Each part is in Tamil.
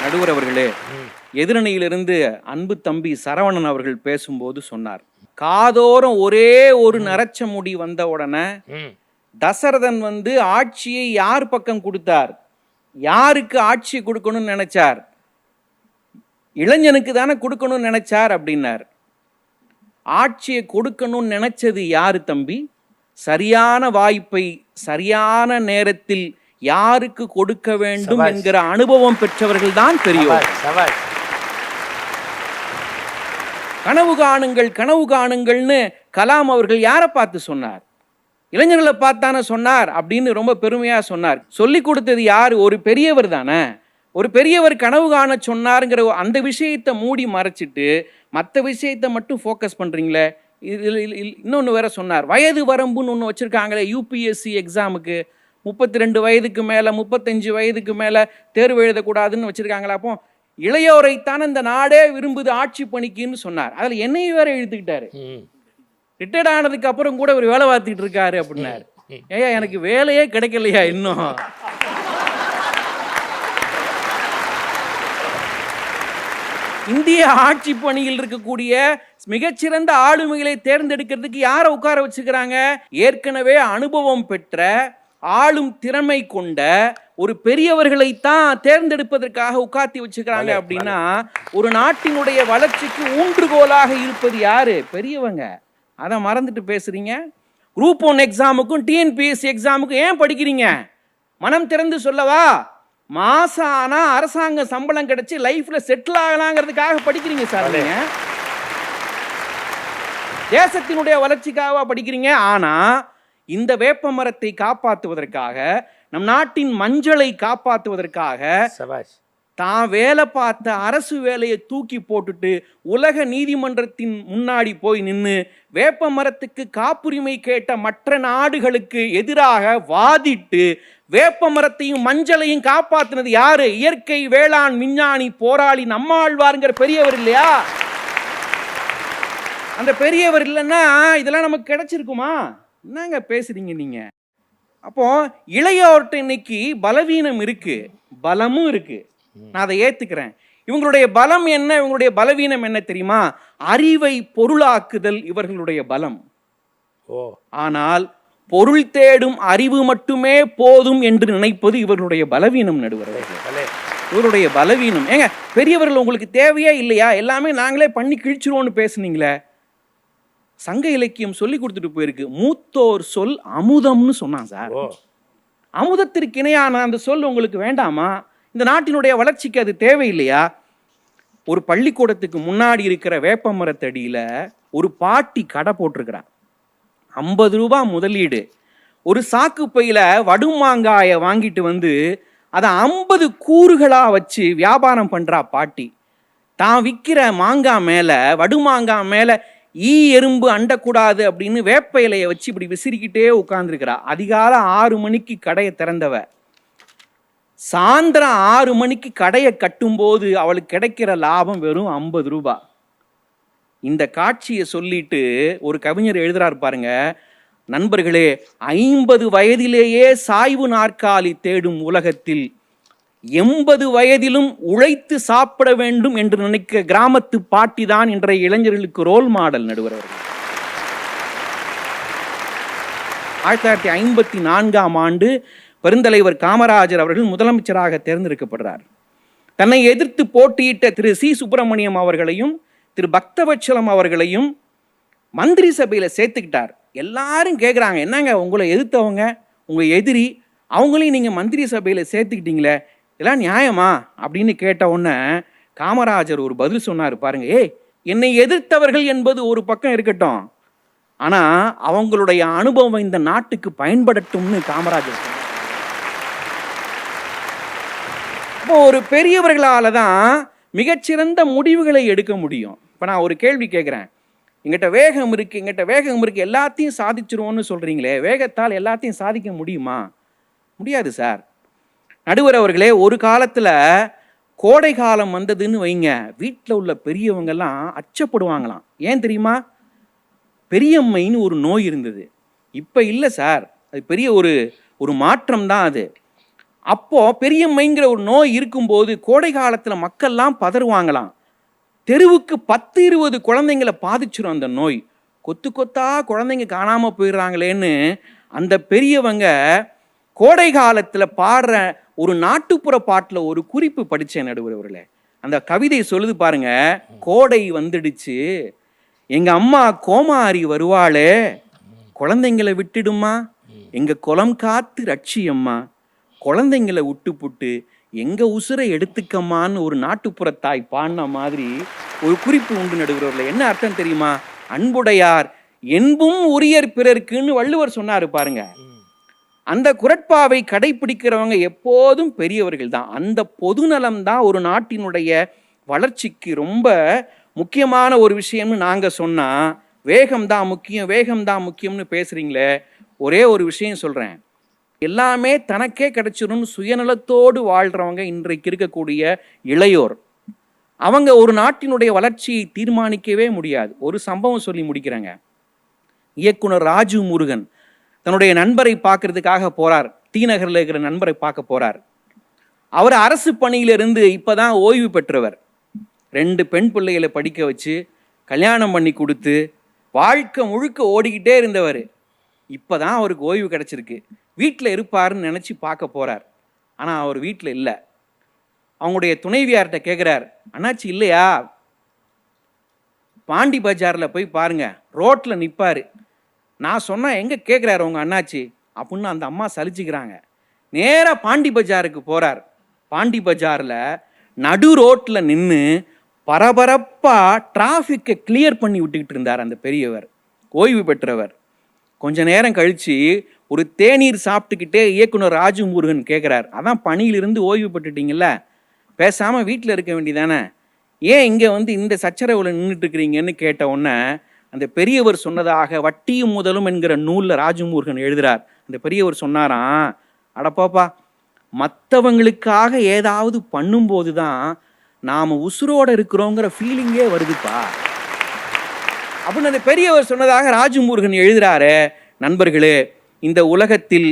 நடுவர் அவர்களே, எதிரணியிலிருந்து அன்பு தம்பி சரவணன் அவர்கள் பேசும்போது சொன்னார், காதோறும் ஒரே ஒரு நரச்ச முடி வந்த உடனே தசரதன் ஆட்சியை யார் பக்கம் கொடுத்தார், யாருக்கு ஆட்சி கொடுக்கணும்னு நினைச்சார், இளைஞனுக்கு தானே கொடுக்கணும்னு நினைச்சார் அப்படின்னார். ஆட்சியை கொடுக்கணும்னு நினைச்சது யாரு தம்பி? சரியான வாய்ப்பை சரியான நேரத்தில் யாருக்கு கொடுக்க வேண்டும் என்கிற அனுபவம் பெற்றவர்கள் தான் பெரியோர். கனவு காணுங்கள் கனவு காணுங்கள்னு கலாம் அவர்கள் யாரை பார்த்து சொன்னார்? இளைஞர்களை பார்த்தானே சொன்னார் அப்படின்னு ரொம்ப பெருமையா சொன்னார். சொல்லி கொடுத்தது யாரு? ஒரு பெரியவர் தானே. ஒரு பெரியவர் கனவு காண சொன்னாருங்கிற அந்த விஷயத்தை மூடி மறைச்சிட்டு மற்ற விஷயத்தை மட்டும் ஃபோக்கஸ் பண்றீங்களே. இன்னொன்று வேற சொன்னார், வயது வரம்புன்னு ஒன்று வச்சிருக்காங்களே யூபிஎஸ்சி எக்ஸாமுக்கு. 32 வயதுக்கு மேலே 35 வயதுக்கு மேலே தேர்வு எழுதக்கூடாதுன்னு வச்சிருக்காங்களா? அப்போ இளையோரைத்தானே இந்த நாடே விரும்புது ஆட்சி பணிக்குன்னு சொன்னார். அதில் என்னையும் வேற எழுத்துக்கிட்டாரு. ரிட்டையர்ட் ஆனதுக்கு அப்புறம் கூட ஒரு வேலை பார்த்துட்டு இருக்காரு அப்படின்னாரு. ஏயா எனக்கு வேலையே கிடைக்கலையா இன்னும்? இந்திய ஆட்சி பணியில் இருக்கக்கூடிய மிகச்சிறந்த ஆளுமைகளை தேர்ந்தெடுக்கிறதுக்கு யாரை உட்கார வச்சுக்கிறாங்க? ஏற்கனவே அனுபவம் பெற்ற ஆளும் திறமை கொண்ட ஒரு பெரியவர்களைத்தான் தேர்ந்தெடுப்பதற்காக உட்கார்த்தி வச்சுக்கிறாங்க. அப்படின்னா ஒரு நாட்டினுடைய வளர்ச்சிக்கு ஊன்றுகோலாக இருப்பது யாரு? பெரியவங்க. அதை மறந்துட்டு பேசுறீங்க. குரூப் 1 எக்ஸாமுக்கும் டிஎன்பிஎஸ்சி எக்ஸாமுக்கும் ஏன் படிக்கிறீங்க? மனம் திறந்து சொல்லவா? மாசம் ஆனா அரசாங்க சம்பளம் கிடைச்சி லைஃப்ல செட்டில் ஆகலாங்கிறதுக்காக படிக்கிறீங்க சார். நீங்க தேசத்தினுடைய வளர்ச்சிக்காக படிக்கிறீங்க. ஆனா இந்த வேப்ப மரத்தை காப்பாற்றுவதற்காக, நம் நாட்டின் மஞ்சளை காப்பாற்றுவதற்காக தான் வேலை பார்த்த அரசு வேலையை தூக்கி போட்டுட்டு உலக நீதிமன்றத்தின் முன்னாடி போய் நின்று வேப்ப மரத்துக்கு காப்புரிமை கேட்ட மற்ற நாடுகளுக்கு எதிராக வாதிட்டு வேப்ப மரத்தையும் மஞ்சளையும் காப்பாற்றினது யாரு? இயற்கை வேளாண் விஞ்ஞானி போராளி நம்மாழ்வார்ங்கிற பெரியவர் இல்லையா? அந்த பெரியவர் இல்லைன்னா இதெல்லாம் நமக்கு கிடைச்சிருக்குமா? என்னங்க பேசுறீங்க நீங்க? அப்போ இளையோர்ட்ட இன்னைக்கு பலவீனம் இருக்கு, பலமும் இருக்கு. நான் அதை ஏத்துக்கிறேன். இவங்களுடைய பலம் என்ன, இவங்களுடைய பலவீனம் என்ன தெரியுமா? அறிவை பொருளாக்குதல் இவர்களுடைய பலம். ஆனால் பொருள் தேடும் அறிவு மட்டுமே போதும் என்று நினைப்பது இவர்களுடைய பலவீனம். நடுவர்களே, இவருடைய பலவீனம். ஏங்க பெரியவர்கள் உங்களுக்கு தேவையே இல்லையா? எல்லாமே நாங்களே பண்ணி கிழிச்சிருவோம்னு பேசுனீங்களே. சங்க இலக்கியம் சொல்லி கொடுத்துட்டு போயிருக்கு. மூத்தோர் சொல் அமுதம்னு சொன்னான் சார். அமுதத்திற்கு இணையான அந்த சொல் உங்களுக்கு வேண்டாமா? இந்த நாட்டினுடைய வளர்ச்சிக்கு அது தேவையில்லையா? ஒரு பள்ளிக்கூடத்துக்கு முன்னாடி இருக்கிற வேப்ப மரத்தடியில ஒரு பாட்டி கடை போட்டிருக்கிறான். 50 ரூபாய் முதலீடு. ஒரு சாக்கு பையில வடுமாங்காயை வாங்கிட்டு அதை 50 கூறுகளா வச்சு வியாபாரம் பண்றா பாட்டி. தான் விற்கிற மாங்காய் மேல, வடுமாங்காய் மேல ஈ எறும்பு அண்டக்கூடாது அப்படின்னு வேப்ப இலையை வச்சு இப்படி விசிறிக்கிட்டே உட்கார்ந்துருக்கிறா. அதிகாலை 6 மணிக்கு கடையை திறந்தவ சாயந்தரம் 6 மணிக்கு கடையை கட்டும்போது அவளுக்கு கிடைக்கிற லாபம் வெறும் 50 ரூபாய். இந்த காட்சியை சொல்லிட்டு ஒரு கவிஞர் எழுதுறாரு பாருங்க, நண்பர்களே, 50 வயதிலேயே சாய்வு நாற்காலி தேடும் உலகத்தில் 80 வயதிலும் உழைத்து சாப்பிட வேண்டும் என்று நினைக்க கிராமத்து பாட்டி தான் இன்றைய இளைஞர்களுக்கு ரோல் மாடல். நடுவர் அவர்கள் 1954ஆம் ஆண்டு பெருந்தலைவர் காமராஜர் அவர்கள் முதலமைச்சராக தேர்ந்தெடுக்கப்படுறார். தன்னை எதிர்த்து போட்டியிட்ட திரு சி சுப்பிரமணியம் அவர்களையும் திரு பக்தவச்சலம் அவர்களையும் மந்திரி சபையில சேர்த்துக்கிட்டார். எல்லாரும் கேட்குறாங்க, என்னங்க உங்களை எதிர்த்தவங்க உங்க எதிரி, அவங்களையும் நீங்க மந்திரி சபையில சேர்த்துக்கிட்டீங்களே, இதெல்லாம் நியாயமா அப்படின்னு கேட்ட உடனே காமராஜர் ஒரு பதில் சொன்னார் பாருங்க. என்னை எதிர்த்தவர்கள் என்பது ஒரு பக்கம் இருக்கட்டும், ஆனா அவங்களுடைய அனுபவம் இந்த நாட்டுக்கு பயன்படட்டும்னு காமராஜர் சொன்னார். இப்போ ஒரு பெரியவர்களால தான் மிகச்சிறந்த முடிவுகளை எடுக்க முடியும். இப்போ நான் ஒரு கேள்வி கேட்குறேன், எங்கிட்ட வேகம் இருக்கு எல்லாத்தையும் சாதிச்சிருவோன்னு சொல்றீங்களே, வேகத்தால் எல்லாத்தையும் சாதிக்க முடியுமா? முடியாது சார். நடுவர் அவர்களே, ஒரு காலத்தில் கோடை காலம் வந்ததுன்னு வைங்க, வீட்டில் உள்ள பெரியவங்கெல்லாம் அச்சப்படுவாங்களாம். ஏன் தெரியுமா? பெரியம்மைன்னு ஒரு நோய் இருந்தது. இப்போ இல்லை சார், அது பெரிய ஒரு மாற்றம் தான். அது அப்போ பெரியம்மைங்கிற ஒரு நோய் இருக்கும்போது கோடை காலத்தில் மக்கள்லாம் பதறுவாங்களாம். தெருவுக்கு 10-20 குழந்தைங்களை பாதிச்சிடும் அந்த நோய். கொத்து கொத்தா குழந்தைங்க காணாம போயிடுறாங்களேன்னு அந்த பெரியவங்க கோடை காலத்தில் பாடுற ஒரு நாட்டுப்புற பாட்டில் ஒரு குறிப்பு படித்தேன் நடுவர் அவர்களே. அந்த கவிதை சொல்லுது பாருங்க, கோடை வந்துடுச்சு, எங்க அம்மா கோமாரி வருவாளே, குழந்தைங்களை விட்டுடுமா, எங்க குலம் காத்து ரட்சியம்மா, குழந்தைங்களை விட்டு புட்டு எங்க உசுரை எடுத்துக்கம்மான்னு ஒரு நாட்டுப்புற தாய் பாடின மாதிரி ஒரு குறிப்பு உண்டு நடுகிறவர்கள். என்ன அர்த்தம் தெரியுமா? அன்புடையார் என்பும் உரியர் பிறர்க்குன்னு வள்ளுவர் சொன்னாரு பாருங்க. அந்த குறட்பாவை கடைபிடிக்கிறவங்க எப்போதும் பெரியவர்கள் தான். அந்த பொதுநலம் தான் ஒரு நாட்டினுடைய வளர்ச்சிக்கு ரொம்ப முக்கியமான ஒரு விஷயம்னு நாங்க சொன்னா, வேகம்தான் முக்கியம் வேகம்தான் முக்கியம்னு பேசுறீங்களே. ஒரே ஒரு விஷயம் சொல்றேன், எல்லாமே தனக்கே கிடைச்சிடும் சுயநலத்தோடு வாழ்றவங்க இன்றைக்கு இருக்கக்கூடிய இளையோர். அவங்க ஒரு நாட்டினுடைய வளர்ச்சியை தீர்மானிக்கவே முடியாது. ஒரு சம்பவம் சொல்லி முடிக்கிறாங்க. இயக்குனர் ராஜு முருகன் தன்னுடைய நண்பரை பார்க்கறதுக்காக போறார். டி நகரில் இருக்கிற நண்பரை பார்க்க போறார். அவர் அரசு பணியிலிருந்து இப்பதான் ஓய்வு பெற்றவர். 2 பெண் பிள்ளைகளை படிக்க வச்சு கல்யாணம் பண்ணி கொடுத்து வாழ்க்கை முழுக்க ஓடிக்கிட்டே இருந்தவர். இப்பதான் அவருக்கு ஓய்வு கிடைச்சிருக்கு. வீட்டில் இருப்பாருன்னு நினைச்சு பார்க்க போறார். ஆனா அவர் வீட்டில் இல்லை. அவங்களுடைய துணைவியார்கிட்ட கேட்குறார், அண்ணாச்சி இல்லையா? பாண்டி பஜாரில் போய் பாருங்க, ரோட்டில் நிற்பாரு. நான் சொன்னால் எங்கே கேட்குறாரு உங்கள் அண்ணாச்சி அப்படின்னு அந்த அம்மா சலிச்சுக்கிறாங்க. நேராக பாண்டி பஜாருக்கு போகிறார். பாண்டி பஜாரில் நடு ரோட்டில் நின்று பரபரப்பாக டிராஃபிக்கை கிளியர் பண்ணி விட்டுக்கிட்டு இருந்தார் அந்த பெரியவர், ஓய்வு பெற்றவர். கொஞ்ச நேரம் கழித்து ஒரு தேநீர் சாப்பிட்டுக்கிட்டே இயக்குனர் ராஜு முருகன் கேட்குறார், அதான் பணியிலிருந்து ஓய்வு பெற்றுட்டீங்கல்ல, பேசாமல் வீட்டில் இருக்க வேண்டியதானே, ஏன் இங்கே வந்து இந்த சச்சரவில் நின்றுட்டு இருக்கிறீங்கன்னு கேட்ட உடனே அந்த பெரியவர் சொன்னதாக வட்டியும் முதலும் என்கிற நூலில் ராஜமுருகன் எழுதுறார். அந்த பெரியவர் சொன்னாராம், அடப்பாப்பா, மற்றவங்களுக்காக ஏதாவது பண்ணும்போது தான் நாம் உசுரோடு இருக்கிறோங்கிற ஃபீலிங்கே வருதுப்பா அப்படின்னு அந்த பெரியவர் சொன்னதாக ராஜமுருகன் எழுதுறாரு. நண்பர்களே, இந்த உலகத்தில்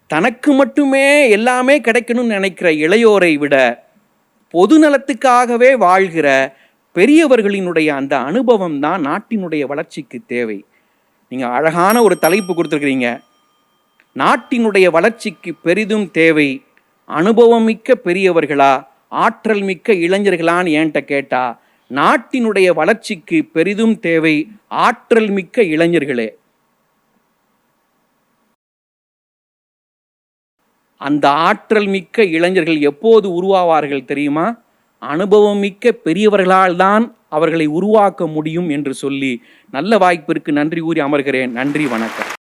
தனக்கு மட்டுமே எல்லாமே கிடைக்கணும்னு நினைக்கிற இளையோரை விட பொது நலத்துக்காகவே வாழ்கிற பெரியவர்களினுடைய அந்த அனுபவம் தான் நாட்டினுடைய வளர்ச்சிக்கு தேவை. நீங்கள் அழகான ஒரு தலைப்பு கொடுத்துருக்கிறீங்க. நாட்டினுடைய வளர்ச்சிக்கு பெரிதும் தேவை அனுபவம் மிக்க பெரியவர்களா ஆற்றல் மிக்க இளைஞர்களான்னு என்கிட்ட கேட்டா, நாட்டினுடைய வளர்ச்சிக்கு பெரிதும் தேவை ஆற்றல் மிக்க இளைஞர்களே. அந்த ஆற்றல் மிக்க இளைஞர்கள் எப்போது உருவாவார்கள் தெரியுமா? அனுபவம் மிக்க பெரியவர்களால் தான் அவர்களை உருவாக்க முடியும் என்று சொல்லி நல்ல வாய்ப்பிற்கு நன்றி கூறி அமர்கிறேன். நன்றி, வணக்கம்.